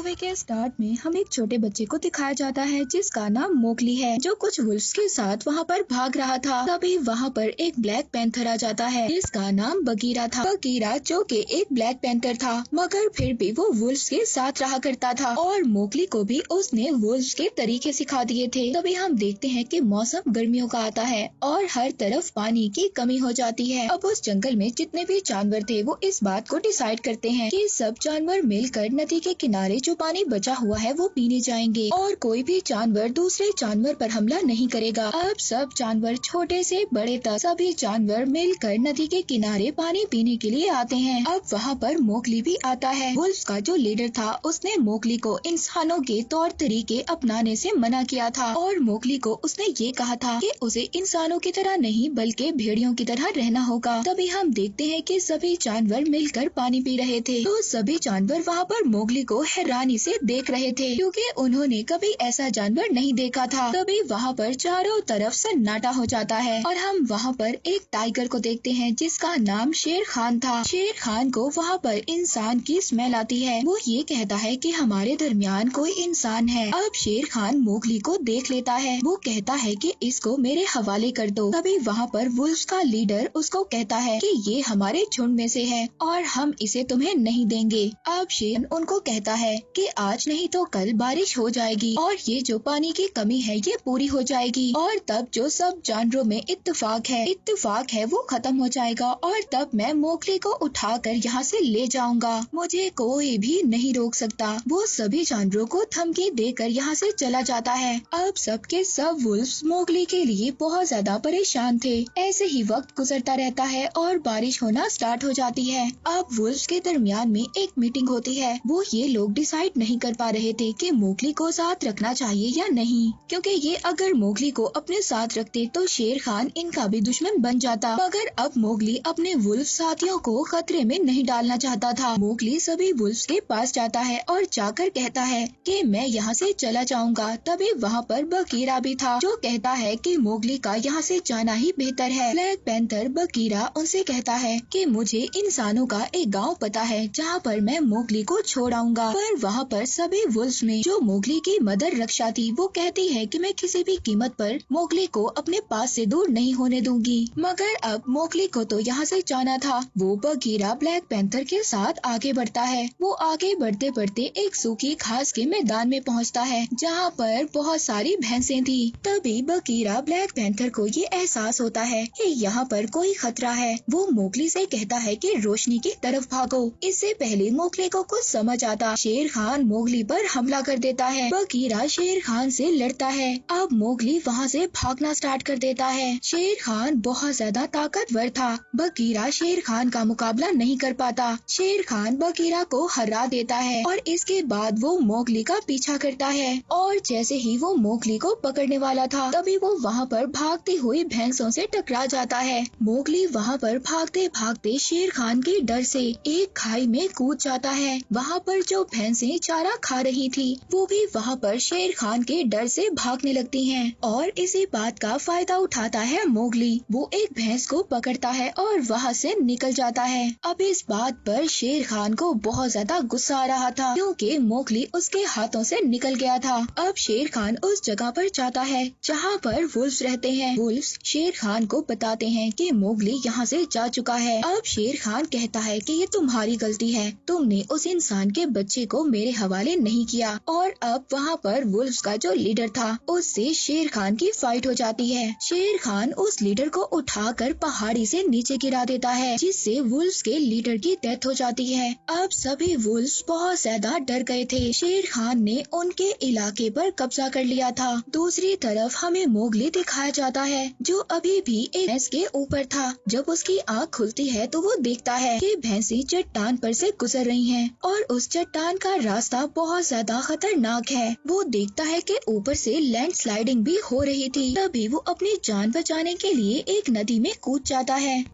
Movie के start में हम एक छोटे बच्चे को दिखाया जाता है जिसका नाम मोगली है, जो कुछ वुल्फ्स के साथ वहाँ पर भाग रहा था। तभी वहाँ पर एक ब्लैक पैंथर आ जाता है जिसका नाम बगीरा था। बगीरा जो कि एक ब्लैक पैंथर था, मगर फिर भी वो वुल्फ्स के साथ रहा करता था और मोगली को भी उसने वुल्फ्स के तरीके सिखा दिए थे। तभी हम देखते हैं कि मौसम गर्मियों का आता है और हर तरफ पानी की कमी हो जाती है। अब उस जंगल में जितने भी जानवर थे वो इस बात को डिसाइड करते हैं कि सब जानवर मिलकर नदी के किनारे जो पानी बचा हुआ है वो पीने जाएंगे और कोई भी जानवर दूसरे जानवर पर हमला नहीं करेगा। अब सब जानवर छोटे से बड़े तक सभी जानवर मिलकर नदी के किनारे पानी पीने के लिए आते हैं। अब वहाँ पर मोगली भी आता है। वुल्फ का जो लीडर था उसने मोगली को इंसानों के तौर तरीके अपनाने से मना किया था और मोगली को उसने ये कहा था कि उसे इंसानों की तरह नहीं बल्कि भेड़ियों की तरह रहना होगा। तभी हम देखते हैं कि सभी जानवर मिलकर पानी पी रहे थे, तो सभी जानवर वहाँ पर मोगली को हैरानी से देख रहे थे क्योंकि उन्होंने कभी ऐसा जानवर नहीं देखा था। तभी वहाँ पर चारों तरफ सन्नाटा हो जाता है और हम वहाँ पर एक टाइगर को देखते हैं जिसका नाम शेर खान था। शेर खान को वहाँ पर इंसान की स्मेल आती है। वो ये कहता है कि हमारे दरमियान कोई इंसान है। अब शेर खान मोगली को देख लेता है। वो कहता है कि इसको मेरे हवाले कर दो। तभी वहाँ पर वुल्फ्स का लीडर उसको कहता है कि ये हमारे झुंड में से है और हम इसे तुम्हें नहीं देंगे। अब शेर उनको कहता है कि आज नहीं तो कल बारिश हो जाएगी और ये जो पानी की कमी है ये पूरी हो जाएगी और तब जो सब जानवरों में इत्तेफाक है वो खत्म हो जाएगा और तब मैं मोगली को उठाकर यहाँ से ले जाऊंगा। मुझे कोई भी नहीं रोक सकता। वो सभी जानवरों को धमकी देकर यहाँ से चला जाता है। अब सबके सब वुल्फ्स मोगली के लिए बहुत ज्यादा परेशान थे। ऐसे ही वक्त गुजरता रहता है और बारिश होना स्टार्ट हो जाती है। अब वुल्फ्स के दरमियान में एक मीटिंग होती है। वो ये लोग डिसाइड नहीं कर पा रहे थे कि मोगली को साथ रखना चाहिए या नहीं, क्योंकि ये अगर मोगली को अपने साथ रखते तो शेर खान इनका भी दुश्मन बन जाता। मगर अब मोगली अपने वुल्फ साथियों को खतरे में नहीं डालना चाहता था। मोगली सभी वुल्फ्स के पास जाता है और जाकर कहता है कि मैं यहाँ से चला जाऊंगा। तभी वहाँ पर बगीरा भी था जो कहता है कि मोगली का यहाँ से जाना ही बेहतर है। ब्लैक पैंथर बगीरा उनसे कहता है कि मुझे इंसानों का एक गांव पता है जहाँ पर मैं मोगली को छोड़ आऊंगा। पर वहाँ पर सभी वुल्फ्स में जो मोगली की मदर रक्षा थी वो कहती है कि मैं किसी भी कीमत पर मोगली को अपने पास से दूर नहीं होने दूंगी। मगर अब मोगली को तो यहाँ से जाना था। वो बगीरा ब्लैक पैंथर के साथ आगे बढ़ता है। वो आगे बढ़ते बढ़ते एक सूखी घास के मैदान में पहुँचता है जहाँ पर बहुत सारी भैंसें थी। तभी बगीरा ब्लैक पैंथर को ये एहसास होता है कि यहाँ पर कोई खतरा है। वो मोगली से कहता है कि रोशनी की तरफ भागो। इससे पहले मोगली को कुछ समझ आता, शेर खान मोगली पर हमला कर देता है। बगीरा शेर खान से लड़ता है। अब मोगली वहाँ से भागना स्टार्ट कर देता है। शेर खान बहुत ज्यादा ताकतवर था। बगीरा शेर खान का मुकाबला नहीं कर पाता। शेर खान बगीरा को हरा देता है और इसके बाद वो मोगली का पीछा करता है और जैसे ही वो मोगली को पकड़ने वाला था तभी वो वहाँ पर भागती हुई भैंसों से टकरा जाता है। मोगली वहाँ पर भागते भागते शेर खान के डर से एक खाई में कूद जाता है। वहाँ पर जो भैंसें चारा खा रही थी वो भी वहाँ पर शेर खान के डर से भागने लगती हैं और इसी बात का फायदा उठाता है मोगली। वो एक भैंस को पकड़ता है और वहाँ से निकल जाता है। अब इस बात पर शेर खान को बहुत ज्यादा गुस्सा आ रहा था क्योंकि मोगली उसके हाथों से निकल गया था। अब शेर खान उस जगह पर जाता है जहाँ पर वुल्फ्स रहते हैं। वुल्फ्स शेर खान को बताते हैं कि मोगली यहाँ से जा चुका है। अब शेर खान कहता है कि ये तुम्हारी गलती है, तुमने उस इंसान के बच्चे को मेरे हवाले नहीं किया। और अब वहाँ पर वुल्फ्स का जो लीडर था उससे शेर खान की फाइट हो जाती है। शेर खान उस लीडर को उठाकर पहाड़ी से नीचे गिरा देता है जिससे वुल्फ्स के लीडर की डेथ हो जाती है। अब सभी वुल्फ्स बहुत ज्यादा डर गए थे। शेर खान ने उनके इलाके पर कब्जा कर लिया था। दूसरी तरफ हमें मोगली दिखाया जाता है जो अभी भी एक भैंस के ऊपर था। जब उसकी आँख खुलती है तो वो देखता है कि भैंसें चट्टान पर से गुजर रही हैं और उस चट्टान का रास्ता बहुत ज्यादा खतरनाक है। वो देखता है कि ऊपर से लैंडस्लाइडिंग भी हो रही थी। तभी वो अपनी जान बचाने के लिए एक नदी में कूद जाता है।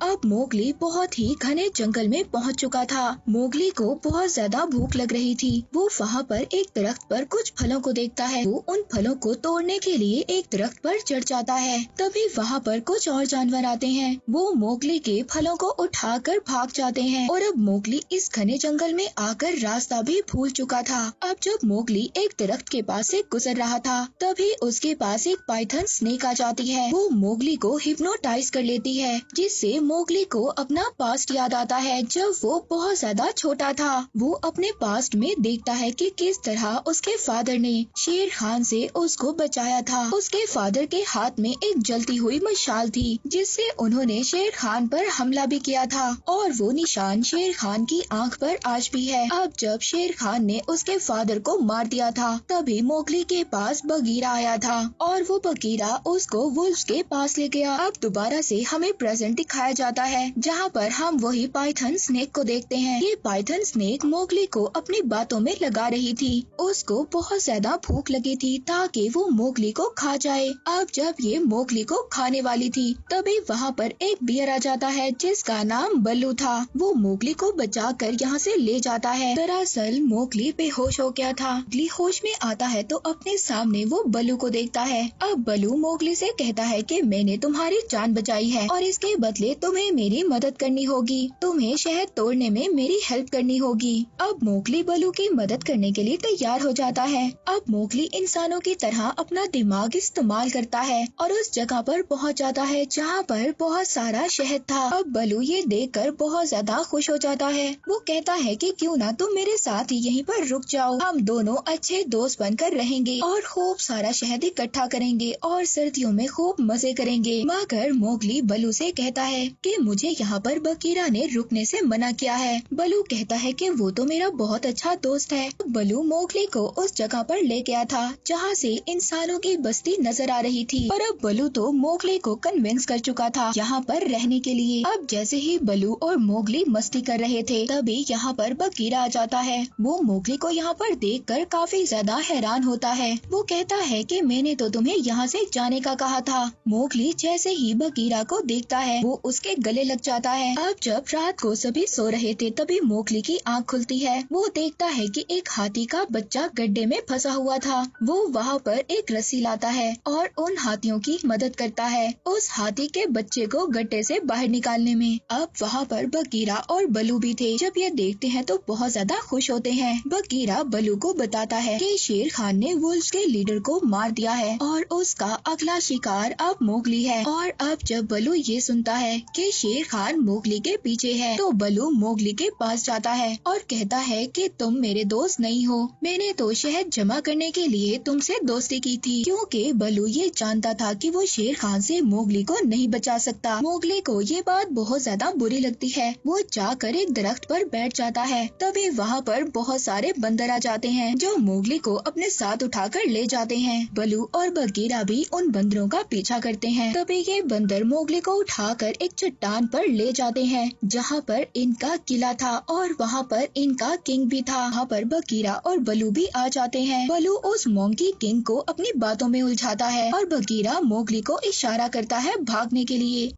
अब मोगली बहुत ही घने जंगल में पहुंच चुका था। मोगली को बहुत ज्यादा भूख लग रही थी। वो वहाँ पर एक दरख्त पर कुछ फलों को देखता है। वो उन फलों को तोड़ने के लिए एक दरख्त पर चढ़ जाता है। तभी वहाँ पर कुछ और जानवर आते हैं। वो मोगली के फलों को उठाकर भाग जाते हैं और अब मोगली इस घने जंगल में आकर रास्ता भी भूल चुका था। अब जब मोगली एक दरख्त के पास से गुजर रहा था, तभी उसके पास एक पाइथन स्नेक आ जाती है। वो मोगली को हिप्नोटाइज कर लेती है, जिससे मोगली को अपना पास्ट याद आता है जब वो बहुत ज्यादा छोटा था। वो अपने पास्ट में देखता है कि किस तरह उसके फादर ने शेर खान से उसको बचाया था। उसके फादर के हाथ में एक जलती हुई मशाल थी, जिससे उन्होंने शेर खान पर हमला भी किया था और वो निशान शेर खान की आंख पर आज भी है। अब जब शेर खान ने उसके फादर को मार दिया था, तभी मोगली के पास बगीरा आया था और वो बगीरा उसको वुल्फ्स के पास ले गया। अब दोबारा से हमें प्रेजेंट दिखाया जाता है, जहाँ पर हम वही पाइथन स्नेक को देखते हैं। ये पाइथन स्नेक मोगली को अपनी बातों में लगा रही थी। उसको बहुत ज्यादा भूख लगी थी ताकि वो मोगली को खा जाए। अब जब ये मोगली को खाने वाली थी, तभी वहाँ पर एक बियर आ जाता है जिसका नाम बल्लू था। वो मोगली को बचाकर यहाँ से ले जाता है। दरअसल मोगली बेहोश हो गया था। मोगली होश में आता है तो अपने सामने वो बल्लू को देखता है। अब बल्लू मोगली से कहता है कि मैंने तुम्हारी जान बचाई है और इसके बदले तुम्हें मेरी मदद करनी होगी। तुम्हें शहद तोड़ने में मेरी हेल्प करनी होगी। अब मोगली बल्लू की मदद करने के लिए तैयार हो जाता है। अब मोगली इंसानों की तरह अपना दिमाग इस्तेमाल करता है और उस जगह पर पहुंच जाता है जहां पर बहुत सारा शहद था। अब बल्लू ये देखकर बहुत ज्यादा खुश हो जाता है। वो कहता है कि क्यों ना तुम मेरे साथ यहीं पर रुक जाओ। हम दोनों अच्छे दोस्त बनकर रहेंगे और खूब सारा शहद इकट्ठा करेंगे और सर्दियों में खूब मजे करेंगे। मगर मोगली बल्लू से कहता है कि मुझे यहाँ पर बगीरा ने रुकने से मना किया है। बल्लू कहता है कि वो तो मेरा बहुत अच्छा दोस्त है। बल्लू मोगली को उस जगह पर ले गया था जहाँ से इंसानों की बस्ती नजर आ रही थी, पर अब बल्लू तो मोगली को कन्विंस कर चुका था यहाँ पर रहने के लिए। अब जैसे ही बल्लू और मोगली मस्ती कर रहे थे, तभी यहाँ पर बगीरा आ जाता है। वो मोगली को यहाँ पर देखकर काफी ज्यादा हैरान होता है। वो कहता है कि मैंने तो तुम्हें यहाँ से जाने का कहा था। मोगली जैसे ही बगीरा को देखता है, वो उसके गले लग जाता है। अब जब रात को सभी सो रहे थे, तभी मोगली की आंख खुलती है। वो देखता है कि एक हाथी का बच्चा गड्ढे में फंसा हुआ था। वो वहाँ पर एक रस्सी लाता है और उन हाथियों की मदद करता है उस हाथी के बच्चे को गड्ढे से बाहर निकालने में। अब वहाँ पर बगीरा और बल्लू भी थे। जब ये देखते हैं तो बहुत ज्यादा खुश होते हैं। बगीरा बल्लू को बताता है कि शेर खान ने वुल्फ्स के लीडर को मार दिया है और उसका अगला शिकार अब मोगली है। और अब जब बल्लू ये सुनता है कि शेर खान मोगली के पीछे है, तो बल्लू मोगली के पास जाता है और कहता है कि तुम मेरे दोस्त नहीं हो। मैंने तो शहद जमा करने के लिए तुमसे दोस्ती की थी, क्योंकि बल्लू ये जानता था कि वो शेर खान से मोगली को नहीं बचा सकता। मोगली को ये बात बहुत ज्यादा बुरी लगती है। वो जाकर एक दरख्त पर बैठ जाता है। तभी वहाँ पर बहुत सारे बंदर आ जाते हैं जो मोगली को अपने साथ उठाकर ले जाते हैं। बल्लू और बगीरा भी उन बंदरों का पीछा करते हैं। तभी ये बंदर मोगली को उठाकर एक चट्टान पर ले जाते हैं जहाँ पर इनका किला था और वहाँ पर इनका किंग भी था। वहाँ पर बगीरा और बल्लू भी आ जाते हैं। बल्लू उस मोंकी किंग को अपनी बातों में उलझाता है और बगीरा मोगली को इशारा करता है भागने के लिए।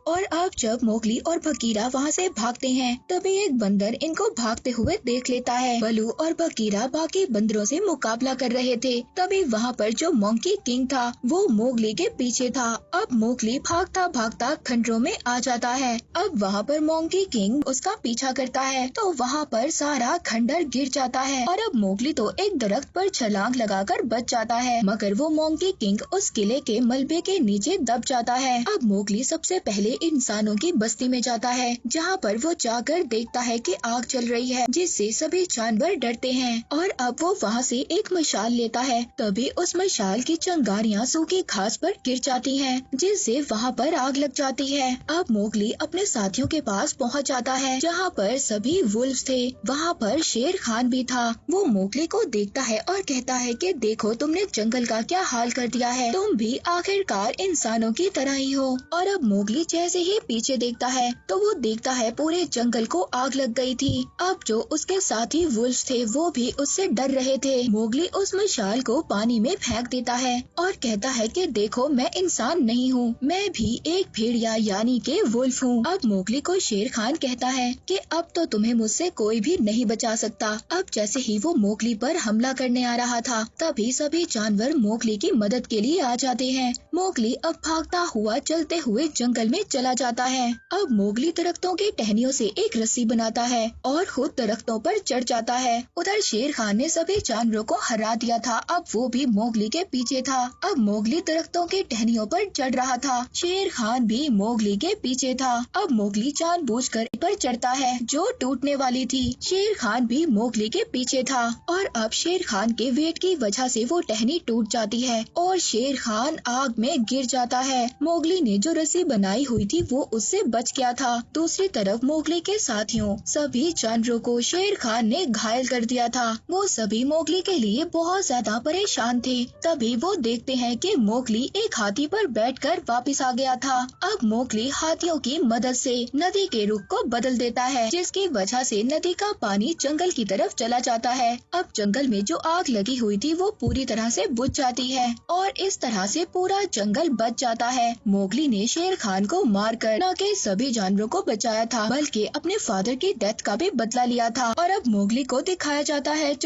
और अब जब मोगली और बगीरा वहाँ से भागते हैं, तभी एक बंदर इनको भागते हुए देख लेता है। बल्लू और बगीरा बाकी बंदरों से मुकाबला कर रहे थे। तभी वहाँ पर जो मोंकी किंग था, वो मोगली के पीछे था। अब मोगली भागता भागता खंडरों में आ जाता है। अब वहाँ पर मोंकी किंग उसका पीछा करता है, तो वहाँ पर सारा खंडर गिर जाता है और अब मोगली तो एक दरख्त पर छलांग लगाकर बच जाता है, मगर वो मोंकी किंग उस किले के मलबे के नीचे दब जाता है। अब मोगली सबसे पहले इंसानों की बस्ती में जाता है, जहाँ पर वो जाकर देखता है कि आग चल रही है, जिससे सभी जानवर डरते हैं। और अब वो वहाँ से एक मशाल लेता है। तभी उस मशाल की चिंगारियाँ सूखी घास पर गिर जाती हैं, जिससे वहाँ पर आग लग जाती है। अब मोगली अपने साथियों के पास पहुँच जाता है, जहाँ पर सभी वुल्फ्स थे। वहाँ पर शेर खान भी था। वो मोगली को देखता है और कहता है कि देखो तुमने जंगल का क्या हाल कर दिया है। तुम भी आखिरकार इंसानों की तरह ही हो। और अब मोगली जैसे ही पीछे देखता है तो वो देखता है पूरे जंगल को आग लग गई थी। अब जो उसके साथी वुल्फ थे वो भी उससे डर रहे थे। मोगली उस मशाल को पानी में फेंक देता है और कहता है कि देखो मैं इंसान नहीं हूँ, मैं भी एक भेड़िया यानी के वुल्फ हूँ। अब मोगली को शेर खान कहता है कि अब तो तुम्हें मुझसे कोई भी नहीं बचा सकता। अब जैसे ही वो मोगली पर हमला करने आ रहा था तभी सभी जानवर मोगली की मदद के लिए आ जाते हैं। मोगली अब भागता हुआ चलते हुए जंगल में चला जाता है। अब मोगली दरख्तों की टहनियों से एक रस्सी बनाता है और खुद दरख्तों पर चढ़ जाता है। उधर शेर खान ने सभी जानवरों को हरा दिया था, अब वो भी मोगली के पीछे था। अब मोगली दरख्तों की टहनियों पर चढ़ रहा था, शेर खान भी मोगली के पीछे था। अब मोगली जानबूझकर पर चढ़ता है जो टूटने वाली थी। शेर खान भी मोगली के पीछे था और अब शेर खान के वेट की वजह से वो टहनी टूट जाती है और शेर खान आग में गिर जाता है। मोगली ने जो रस्सी बनाई हुई थी वो उससे बच गया था। दूसरी तरफ मोगली के साथियों सभी जानवरों को शेर खान ने घायल कर दिया था। वो सभी मोगली के लिए बहुत ज्यादा परेशान थे। तभी वो देखते हैं कि मोगली एक हाथी पर बैठकर वापस आ गया था। अब मोगली हाथियों की मदद से नदी के रुख को बदल देता है, जिसकी वजह से नदी का पानी जंगल की तरफ चला जाता है। अब जंगल में जो आग लगी हुई थी वो पूरी तरह से बुझ जाती है और इस तरह से पूरा जंगल बच जाता है। मोगली ने शेर खान को मारकर न के सभी जानवरों को बचाया था बल्कि अपने फादर की डेथ का भी बदला लिया था। और अब मोगली को दिखाया जाता है जो